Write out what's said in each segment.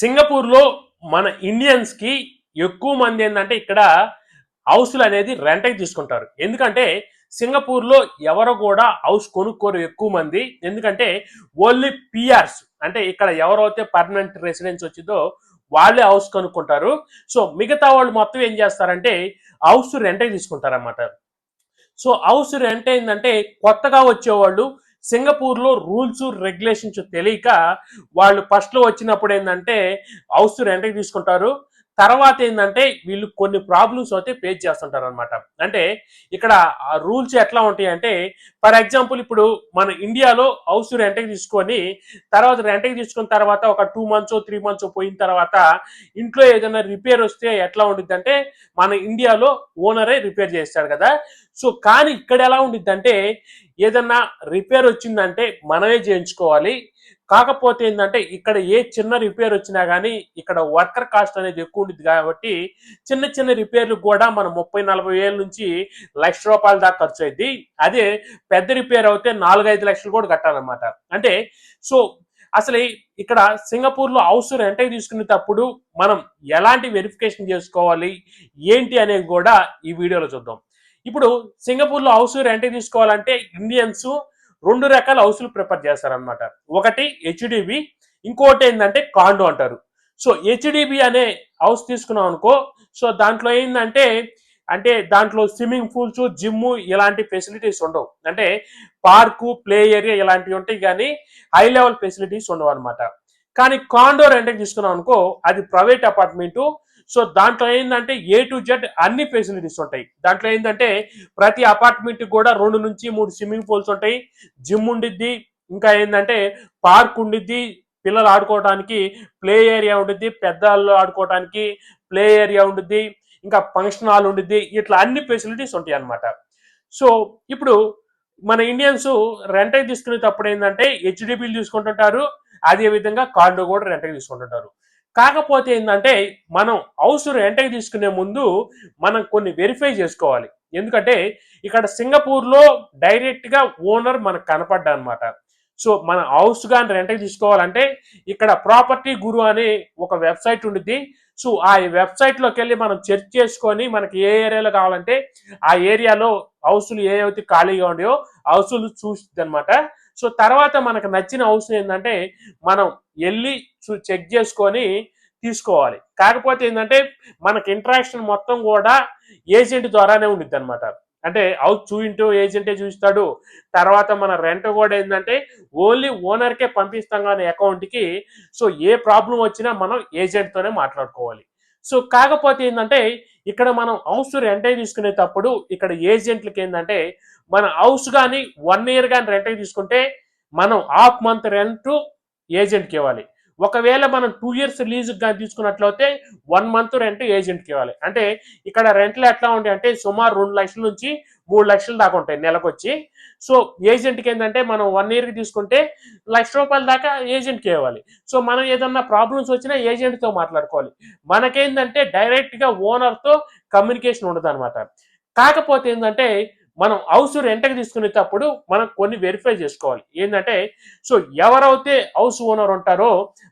సింగపూర్‌లో మన ఇండియన్స్‌కి ఎక్కువ మంది ఏందంటే ఇక్కడ హౌస్‌లు అనేది రెంట్‌కి తీసుకుంటారు. ఎందుకంటే సింగపూర్‌లో ఎవరు కూడా హౌస్ కొనుక్కోరు ఎక్కువ మంది. ఎందుకంటే ఓన్లీ పీఆర్స్ అంటే ఇక్కడ ఎవరైతే పర్మనెంట్ రెసిడెన్స్ వచ్చిందో వాళ్ళే హౌస్ కొనుక్కుంటారు. సో మిగతా వాళ్ళు మొత్తం ఏం చేస్తారంటే హౌస్ రెంట్‌కి తీసుకుంటారన్నమాట. సో హౌస్ రెంట్ ఏంటంటే కొత్తగా వచ్చేవాళ్ళు సింగపూర్లో రూల్స్ రెగ్యులేషన్స్ తెలియక వాళ్ళు ఫస్ట్లో వచ్చినప్పుడు ఏంటంటే హౌస్ రెంట్కి తీసుకుంటారు. తర్వాత ఏంటంటే వీళ్ళు కొన్ని ప్రాబ్లమ్స్ అయితే ఫేస్ చేస్తుంటారు అనమాట. అంటే ఇక్కడ ఆ రూల్స్ ఎట్లా ఉంటాయి అంటే ఫర్ ఎగ్జాంపుల్ ఇప్పుడు మన ఇండియాలో హౌస్ రెంట్కి తీసుకొని తర్వాత రెంట్కి తీసుకున్న తర్వాత ఒక 2 మంత్స్ 3 మంత్స్ పోయిన తర్వాత ఇంట్లో ఏదైనా రిపేర్ వస్తే ఎట్లా ఉంటుంది అంటే మన ఇండియాలో ఓనరే రిపేర్ చేస్తాడు కదా. సో కానీ ఇక్కడ ఎలా ఉండిద్ది అంటే ఏదన్నా రిపేర్ వచ్చిందంటే మనమే చేయించుకోవాలి. కాకపోతే ఏంటంటే ఇక్కడ ఏ చిన్న రిపేర్ వచ్చినా కానీ ఇక్కడ వర్కర్ కాస్ట్ అనేది ఎక్కువ ఉంటుంది కాబట్టి చిన్న చిన్న రిపేర్లు కూడా మనం 30-40 వేల నుంచి ₹1,00,000 దాకా ఖర్చు అయింది. అదే పెద్ద రిపేర్ అయితే 4-5 లక్షలు కూడా కట్టాలన్నమాట. అంటే సో అసలు ఇక్కడ సింగపూర్లో హౌస్ రెంట్కి తీసుకునేటప్పుడు మనం ఎలాంటి వెరిఫికేషన్ చేసుకోవాలి ఏంటి అనేది కూడా ఈ వీడియోలో చూద్దాం. ఇప్పుడు సింగపూర్లో హౌస్ రెంట్కి తీసుకోవాలంటే ఇండియన్స్ 2 రకాల హౌస్లు ప్రిఫర్ చేస్తారనమాట. ఒకటి హెచ్డిబి, ఇంకోటి ఏంటంటే కాండో అంటారు. సో హెచ్డిబి అనే హౌస్ తీసుకున్నాం అనుకో, సో దాంట్లో ఏంటంటే దాంట్లో స్విమ్మింగ్ పూల్స్ జిమ్ ఇలాంటి ఫెసిలిటీస్ ఉండవు. అంటే పార్కు ప్లే ఏరియా ఇలాంటివి ఉంటాయి కానీ హై లెవెల్ ఫెసిలిటీస్ ఉండవు అనమాట. కానీ కాండో రెంట్కి తీసుకున్నాం అనుకో అది ప్రైవేట్ అపార్ట్మెంటు. సో దాంట్లో ఏంటంటే ఏ టు జెడ్ అన్ని ఫెసిలిటీస్ ఉంటాయి. దాంట్లో ఏంటంటే ప్రతి అపార్ట్మెంట్ కూడా 2 నుంచి 3 స్విమ్మింగ్ పూల్స్ ఉంటాయి, జిమ్ ఉండిద్ది, ఇంకా ఏంటంటే పార్క్ ఉండిద్ది, పిల్లలు ఆడుకోవడానికి ప్లే ఏరియా ఉండిద్ది, పెద్దవాళ్ళు ఆడుకోవడానికి ప్లే ఏరియా ఉండిద్ది, ఇంకా ఫంక్షన్ హాల్ ఉండిద్ది, ఇట్లా అన్ని ఫెసిలిటీస్ ఉంటాయి అనమాట. సో ఇప్పుడు మన ఇండియన్స్ రెంట్కి తీసుకునేటప్పుడు ఏంటంటే హెచ్డిబిలు తీసుకుంటుంటారు, అదే విధంగా కాండో కూడా రెంట్కి తీసుకుంటుంటారు. కాకపోతే ఏంటంటే మనం హౌస్ రెంట్కి తీసుకునే ముందు మనం కొన్ని వెరిఫై చేసుకోవాలి. ఎందుకంటే ఇక్కడ సింగపూర్లో డైరెక్ట్గా ఓనర్ మనకు కనపడ్డా అనమాట. సో మన హౌస్ కానీ రెంట్కి తీసుకోవాలంటే ఇక్కడ ప్రాపర్టీ గురు అనే ఒక వెబ్సైట్ ఉండిద్ది. సో ఆ వెబ్సైట్లోకి వెళ్ళి మనం చెక్ చేసుకొని మనకి ఏ ఏరియాలో కావాలంటే ఆ ఏరియాలో హౌస్లు ఏవైతే ఖాళీగా ఉన్నాయో హౌస్లు చూస్తుంది అనమాట. సో తర్వాత మనకు నచ్చిన హౌస్ ఏంటంటే మనం వెళ్ళి చెక్ చేసుకొని తీసుకోవాలి. కాకపోతే ఏంటంటే మనకి ఇంట్రాక్షన్ మొత్తం కూడా ఏజెంట్ ద్వారానే ఉండిద్ది అనమాట. అంటే హౌస్ చూయింటూ ఏజెంటే చూస్తాడు. తర్వాత మన రెంట్ కూడా ఏంటంటే ఓన్లీ ఓనర్కే పంపిస్తాం కానీ అకౌంట్కి. సో ఏ ప్రాబ్లం వచ్చినా మనం ఏజెంట్తోనే మాట్లాడుకోవాలి. సో కాకపోతే ఏంటంటే ఇక్కడ మనం హౌస్ రెంట్కి తీసుకునేటప్పుడు ఇక్కడ ఏజెంట్లకి ఏంటంటే మన హౌస్ కానీ 1 ఇయర్ కానీ రెంట్కి తీసుకుంటే మనం హాఫ్ మంత్ రెంట్ ఏజెంట్కి ఇవ్వాలి. ఒకవేళ మనం 2 ఇయర్స్ లీజుకి కానీ తీసుకున్నట్లయితే 1 మంత్ రెంట్ ఏజెంట్కి ఇవ్వాలి. అంటే ఇక్కడ రెంట్లు ఎట్లా ఉంటాయి అంటే సుమారు 2 లక్షల నుంచి 3 లక్షల దాకా ఉంటాయి నెలకొచ్చి. సో ఏజెంట్కి ఏంటంటే మనం 1 ఇయర్కి తీసుకుంటే ₹1,00,000 దాకా ఏజెంట్కి ఇవ్వాలి. సో మనం ఏదన్నా ప్రాబ్లమ్స్ వచ్చినా ఏజెంట్తో మాట్లాడుకోవాలి. మనకేంటంటే డైరెక్ట్గా ఓనర్తో కమ్యూనికేషన్ ఉండదు అనమాట. కాకపోతే ఏంటంటే మనం హౌస్ రెంట్కి తీసుకునేటప్పుడు మనం కొన్ని వెరిఫై చేసుకోవాలి. ఏంటంటే సో ఎవరైతే హౌస్ ఓనర్ ఉంటారో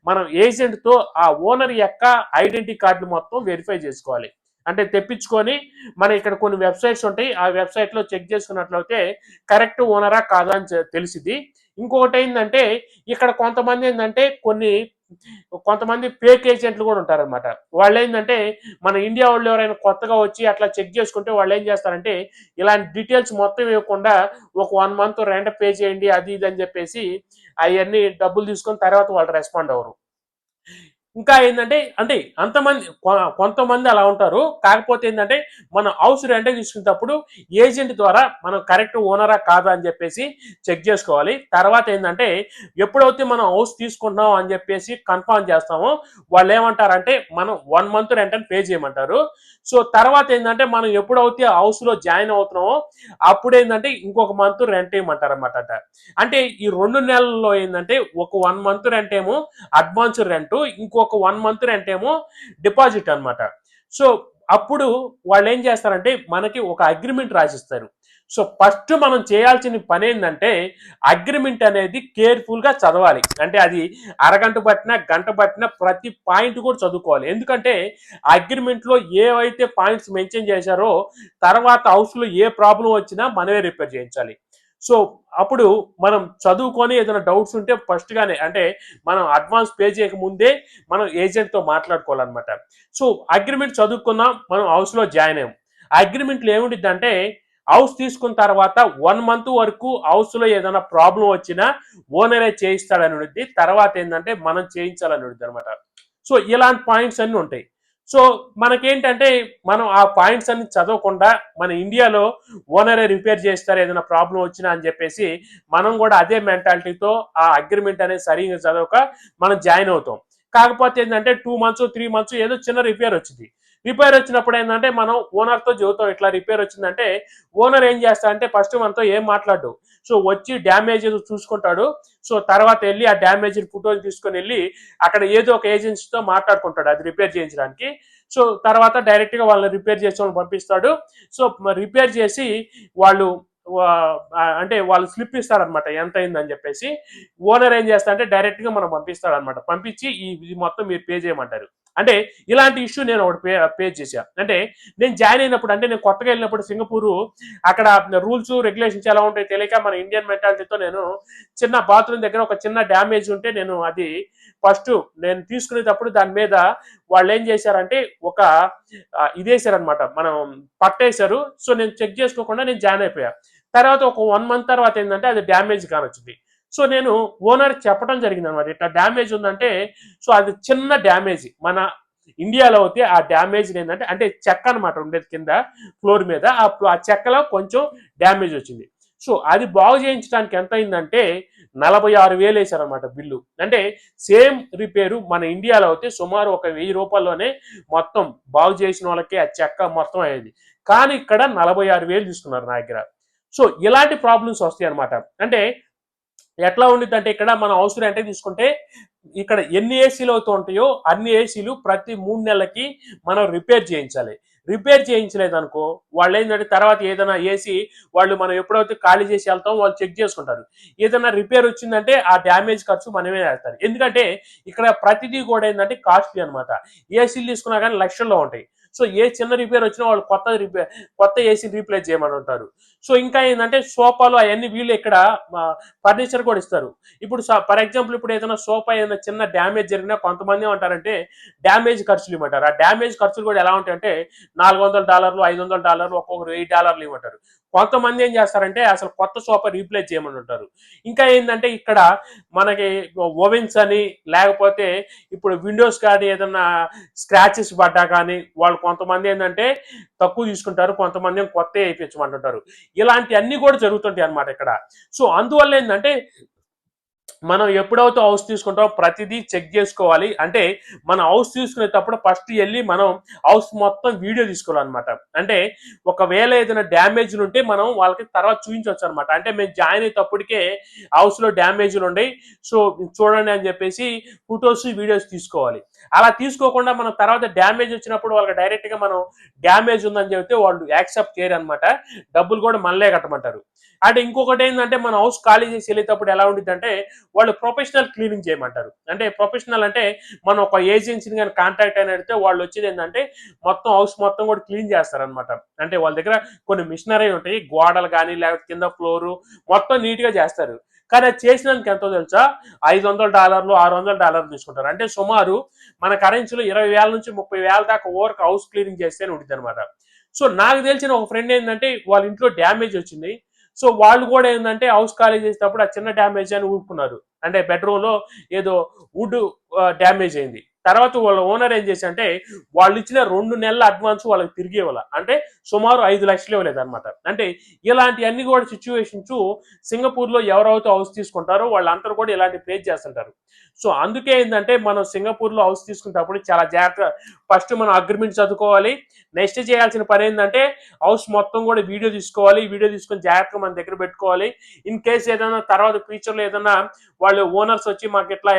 మనం ఏజెంట్తో ఆ ఓనర్ యొక్క ఐడెంటిటీ కార్డు మొత్తం వెరిఫై చేసుకోవాలి. అంటే తెప్పించుకొని మన ఇక్కడ కొన్ని వెబ్సైట్స్ ఉంటాయి, ఆ వెబ్సైట్లో చెక్ చేసుకున్నట్లయితే కరెక్ట్ ఓనరా కాదా అని తెలిసింది. ఇంకొకటి ఏంటంటే ఇక్కడ కొంతమంది ఏంటంటే కొంతమంది ఫేక్ ఏజెంట్లు కూడా ఉంటారనమాట. వాళ్ళు ఏంటంటే మన ఇండియా వాళ్ళు ఎవరైనా కొత్తగా వచ్చి అట్లా చెక్ చేసుకుంటే వాళ్ళు ఏం చేస్తారంటే ఇలాంటి డీటెయిల్స్ మొత్తం ఇవ్వకుండా ఒక 1 మంత్ రెంట్ పే చేయండి అది ఇది అని చెప్పేసి అవన్నీ డబ్బులు తీసుకొని తర్వాత వాళ్ళు రెస్పాండ్ అవ్వరు. ఇంకా ఏంటంటే అంటే అంతమంది కొంతమంది అలా ఉంటారు. కాకపోతే ఏంటంటే మనం హౌస్ రెంట్కి తీసుకునేటప్పుడు ఏజెంట్ ద్వారా మనం కరెక్ట్ ఓనరా కాదా అని చెప్పేసి చెక్ చేసుకోవాలి. తర్వాత ఏంటంటే ఎప్పుడైతే మనం హౌస్ తీసుకుంటున్నాం అని చెప్పేసి కన్ఫర్మ్ చేస్తామో వాళ్ళు ఏమంటారంటే మనం 1 మంత్ రెంట్ అని పే చేయమంటారు. సో తర్వాత ఏంటంటే మనం ఎప్పుడైతే హౌస్లో జాయిన్ అవుతున్నామో అప్పుడు ఏంటంటే ఇంకొక మంత్ రెంట్ ఇవ్వమంటారు అనమాట. అంటే ఈ 2 నెలల్లో ఏంటంటే ఒక 1 మంత్ రెంట్ ఏమో అడ్వాన్స్ రెంట్, ఇంకొక 1 మంత్ రెంట్ ఏమో డిపాజిట్ అనమాట. సో అప్పుడు వాళ్ళు ఏం చేస్తారంటే మనకి ఒక అగ్రిమెంట్ రాసిస్తారు. సో ఫస్ట్ మనం చేయాల్సిన పని ఏంటంటే అగ్రిమెంట్ అనేది కేర్ఫుల్ గా చదవాలి. అంటే అది అరగంట పట్టినా గంట పట్టినా ప్రతి పాయింట్ కూడా చదువుకోవాలి. ఎందుకంటే అగ్రిమెంట్ లో ఏవైతే పాయింట్స్ మెన్షన్ చేశారో తర్వాత హౌస్ లో ఏ ప్రాబ్లం వచ్చినా మనమే రిపేర్ చేయించాలి. సో అప్పుడు మనం చదువుకొని ఏదైనా డౌట్స్ ఉంటే ఫస్ట్ గానే అంటే మనం అడ్వాన్స్ పే చేయక ముందే మనం ఏజెంట్ తో మాట్లాడుకోవాలన్నమాట. సో అగ్రిమెంట్ చదువుకున్నాం, మనం హౌస్ లో జాయిన్ అయ్యాం. అగ్రిమెంట్లో ఏముండిద్ది అంటే హౌస్ తీసుకున్న తర్వాత 1 మంత్ వరకు హౌస్ లో ఏదైనా ప్రాబ్లం వచ్చినా ఓనరే చేయిస్తాడని ఉండిద్ది. తర్వాత ఏంటంటే మనం చేయించాలని ఉండిద్ది అనమాట. సో ఇలాంటి పాయింట్స్ అన్ని ఉంటాయి. సో మనకేంటంటే మనం ఆ పాయింట్స్ అన్ని చదవకుండా మన ఇండియాలో ఓనరే రిపేర్ చేస్తారు ఏదైనా ప్రాబ్లం వచ్చినా అని చెప్పేసి మనం కూడా అదే మెంటాలిటీతో ఆ అగ్రిమెంట్ అనేది సరిగ్గా చదవక మనం జాయిన్ అవుతాం. కాకపోతే ఏంటంటే 2 మంత్స్ 3 మంత్స్ ఏదో చిన్న రిపేర్ వచ్చింది. రిపేర్ వచ్చినప్పుడు ఏంటంటే మనం ఓనర్తో చెబుతాం ఇట్లా రిపేర్ వచ్చిందంటే ఓనర్ ఏం చేస్తాడంటే ఫస్ట్ మనతో ఏం మాట్లాడు. సో వచ్చి డ్యామేజ్ చూసుకుంటాడు. సో తర్వాత వెళ్ళి ఆ డ్యామేజ్ ఫోటోలు తీసుకొని వెళ్ళి అక్కడ ఏదో ఒక ఏజెన్సీతో మాట్లాడుకుంటాడు అది రిపేర్ చేయించడానికి. సో తర్వాత డైరెక్ట్ గా వాళ్ళని రిపేర్ చేసే వాళ్ళని పంపిస్తాడు. సో రిపేర్ చేసి వాళ్ళు అంటే వాళ్ళు స్లిప్ ఇస్తారనమాట ఎంత అయిందని చెప్పేసి. ఓనర్ ఏం చేస్తా అంటే డైరెక్ట్ గా మనం పంపిస్తాడనమాట. పంపించి ఇది మొత్తం మీరు పే చేయమంటారు. అంటే ఇలాంటి ఇష్యూ నేను ఒకటి పే చేశా. అంటే నేను జాయిన్ అయినప్పుడు అంటే నేను కొత్తగా వెళ్ళినప్పుడు సింగపూర్ అక్కడ రూల్స్ రెగ్యులేషన్స్ ఎలా ఉంటాయి తెలియక మన ఇండియన్ మెంటాలిటీతో నేను చిన్న బాత్రూమ్ దగ్గర ఒక చిన్న డ్యామేజ్ ఉంటే నేను అది ఫస్ట్ నేను తీసుకునేటప్పుడు దాని మీద వాళ్ళు ఏం చేశారంటే ఒక ఇదేసారనమాట, మనం పట్టేశారు. సో నేను చెక్ చేసుకోకుండా నేను జాయిన్ అయిపోయా. తర్వాత ఒక 1 మంత్ తర్వాత ఏంటంటే అది డ్యామేజ్ కానొచ్చింది. సో నేను ఓనర్ చెప్పడం జరిగింది అనమాట, ఇట్లా డ్యామేజ్ ఉందంటే. సో అది చిన్న డ్యామేజ్ మన ఇండియాలో అయితే ఆ డ్యామేజ్ ఏంటంటే అంటే చెక్క అనమాట ఉండేది కింద ఫ్లోర్ మీద, ఆ చెక్కలో కొంచెం డ్యామేజ్ వచ్చింది. సో అది బాగు చేయించడానికి ఎంత అయిందంటే 46,000 వేసారనమాట బిల్లు. అంటే సేమ్ రిపేరు మన ఇండియాలో అయితే సుమారు ఒక 1000 రూపాయల్లోనే మొత్తం బాగు చేసిన వాళ్ళకి ఆ చెక్క మొత్తం అయ్యేది. కానీ ఇక్కడ 46,000 తీసుకున్నారు నా దగ్గర. సో ఇలాంటి ప్రాబ్లమ్స్ వస్తాయి అనమాట. అంటే ఎట్లా ఉండిద్ది అంటే ఇక్కడ మన హౌస్ రెంట్ తీసుకుంటే ఇక్కడ ఎన్ని ఏసీలు అవుతూ ఉంటాయో అన్ని ఏసీలు ప్రతి 3 నెలలకి మనం రిపేర్ చేయించాలి. రిపేర్ చేయించలేదనుకో వాళ్ళు ఏంటంటే తర్వాత ఏదైనా ఏసీ వాళ్ళు మనం ఎప్పుడైతే ఖాళీ చేసి వెళ్తాం వాళ్ళు చెక్ చేసుకుంటారు. ఏదైనా రిపేర్ వచ్చిందంటే ఆ డ్యామేజ్ ఖర్చు మనమే వేస్తారు. ఎందుకంటే ఇక్కడ ప్రతిదీ కూడా ఏంటంటే కాస్ట్లీ అనమాట. ఏసీలు తీసుకున్నా కానీ లక్షల్లో ఉంటాయి. సో ఏ చిన్న రిపేర్ వచ్చినా వాళ్ళు కొత్త ఏసీని రీప్లేస్ చేయమని ఉంటారు. సో ఇంకా ఏంటంటే సోఫాలు అవన్నీ వీళ్ళు ఇక్కడ ఫర్నిచర్ కూడా ఇస్తారు. ఇప్పుడు ఫర్ ఎగ్జాంపుల్ ఇప్పుడు ఏదైనా సోఫా ఏదైనా చిన్న డ్యామేజ్ జరిగినా కొంతమంది ఏమంటారంటే డ్యామేజ్ ఖర్చులు ఇవ్వమంటారు. ఆ డ్యామేజ్ ఖర్చులు కూడా ఎలా ఉంటాయంటే $400 $500 ఒక్కొక్కరు $8 ఇవ్వమంటారు. కొంతమంది ఏం చేస్తారంటే అసలు కొత్త సోఫా రీప్లేస్ చేయమని ఉంటారు. ఇంకా ఏంటంటే ఇక్కడ మనకి ఓవెన్స్ అని లేకపోతే ఇప్పుడు విండోస్ కానీ ఏదన్నా స్క్రాచెస్ పడ్డా కానీ వాళ్ళు కొంతమంది ఏంటంటే తక్కువ తీసుకుంటారు, కొంతమంది కొత్త వేయించమంటుంటారు. ఇలాంటి అన్ని కూడా జరుగుతుంటాయి అన్నమాట ఇక్కడ. సో అందువల్ల ఏంటంటే మనం ఎప్పుడైతే హౌస్ తీసుకుంటామో ప్రతిదీ చెక్ చేసుకోవాలి. అంటే మన హౌస్ తీసుకునేటప్పుడు ఫస్ట్ వెళ్ళి మనం హౌస్ మొత్తం వీడియో తీసుకోవాలన్నమాట. అంటే ఒకవేళ ఏదైనా డ్యామేజ్లు ఉంటే మనం వాళ్ళకి తర్వాత చూపించవచ్చు అనమాట. అంటే మేము జాయిన్ అయ్యేటప్పటికే హౌస్లో డ్యామేజ్లు ఉన్నాయి, సో చూడండి అని చెప్పేసి ఫొటోస్ వీడియోస్ తీసుకోవాలి. అలా తీసుకోకుండా మనం తర్వాత డ్యామేజ్ వచ్చినప్పుడు వాళ్ళకి డైరెక్ట్గా మనం డ్యామేజ్ ఉందని చెబితే వాళ్ళు యాక్సెప్ట్ చేయరు అనమాట. డబ్బులు కూడా మనలే కట్టమంటారు. అంటే ఇంకొకటి ఏంటంటే మన హౌస్ ఖాళీ చేసి వెళ్ళేటప్పుడు ఎలా ఉంటుంది అంటే వాళ్ళు ప్రొఫెషనల్ క్లీనింగ్ చేయమంటారు. అంటే ప్రొఫెషనల్ అంటే మనం ఒక ఏజెన్సీని కానీ కాంటాక్ట్ అయిన అడిగితే వాళ్ళు వచ్చేది ఏంటంటే మొత్తం హౌస్ మొత్తం కూడా క్లీన్ చేస్తారనమాట. అంటే వాళ్ళ దగ్గర కొన్ని మిషనరీ ఉంటాయి, గోడలు కానీ లేకపోతే కింద ఫ్లోరు మొత్తం నీట్గా చేస్తారు. కానీ అది చేసినందుకు ఎంతో తెలుసా, $500 $600 తీసుకుంటారు. అంటే సుమారు మన కరెన్సీలో 20,000 నుంచి 30,000 దాకా ఓవర్కి హౌస్ క్లీనింగ్ చేస్తేనే ఉంటుంది అనమాట. సో నాకు తెలిసిన ఒక ఫ్రెండ్ ఏంటంటే వాళ్ళ ఇంట్లో డ్యామేజ్ వచ్చింది. సో వాళ్ళు కూడా ఏంటంటే హౌస్ ఖాళీ చేసేటప్పుడు ఆ చిన్న డ్యామేజ్ అని ఊరుకున్నారు. అంటే బెడ్రూమ్ లో ఏదో వుడ్ డ్యామేజ్ అయింది. తర్వాత వాళ్ళ ఓనర్ ఏం చేశారంటే వాళ్ళు ఇచ్చిన 2 నెలల అడ్వాన్స్ వాళ్ళకి తిరిగి ఇవ్వాలి. అంటే సుమారు 5 లక్షలు ఇవ్వలేదు అనమాట. అంటే ఇలాంటివన్నీ కూడా సిచ్యువేషన్స్ సింగపూర్ లో ఎవరైతే హౌస్ తీసుకుంటారో వాళ్ళందరూ కూడా ఇలాంటి ఫేస్ చేస్తుంటారు. సో అందుకే ఏంటంటే మనం సింగపూర్ లో హౌస్ తీసుకునేటప్పుడు చాలా జాగ్రత్త ఫస్ట్ మనం అగ్రిమెంట్ చదువుకోవాలి. నెక్స్ట్ చేయాల్సిన పని ఏంటంటే హౌస్ మొత్తం కూడా వీడియో తీసుకోవాలి. వీడియో తీసుకొని జాగ్రత్తగా మన దగ్గర పెట్టుకోవాలి. ఇన్ కేసు ఏదైనా తర్వాత ఫ్యూచర్ లో ఏదైనా వాళ్ళు ఓనర్స్ వచ్చి మాకు ఇట్లా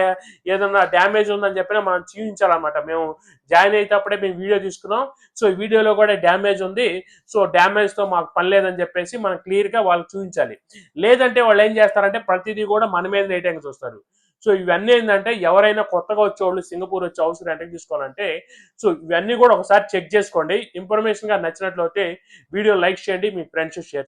ఏదైనా డ్యామేజ్ ఉందని చెప్పినా మనం చూపించాలన్నమాట. మేము జాయిన్ అయ్యేటప్పుడే మేము వీడియో తీసుకున్నాం, సో ఈ వీడియోలో కూడా డ్యామేజ్ ఉంది, సో డ్యామేజ్తో మాకు పని లేదని చెప్పేసి మనం క్లియర్గా వాళ్ళకి చూపించాలి. లేదంటే వాళ్ళు ఏం చేస్తారంటే ప్రతిదీ కూడా మన మీద వేయడానికి చూస్తారు. సో ఇవన్నీ ఏంటంటే ఎవరైనా కొత్తగా వచ్చేవాళ్ళు సింగపూర్ వచ్చి హౌస్ రెంట్కి తీసుకోవాలంటే సో ఇవన్నీ కూడా ఒకసారి చెక్ చేసుకోండి. ఇన్ఫర్మేషన్ గా నచ్చినట్లయితే వీడియో లైక్ చేయండి, మీ ఫ్రెండ్స్ షేర్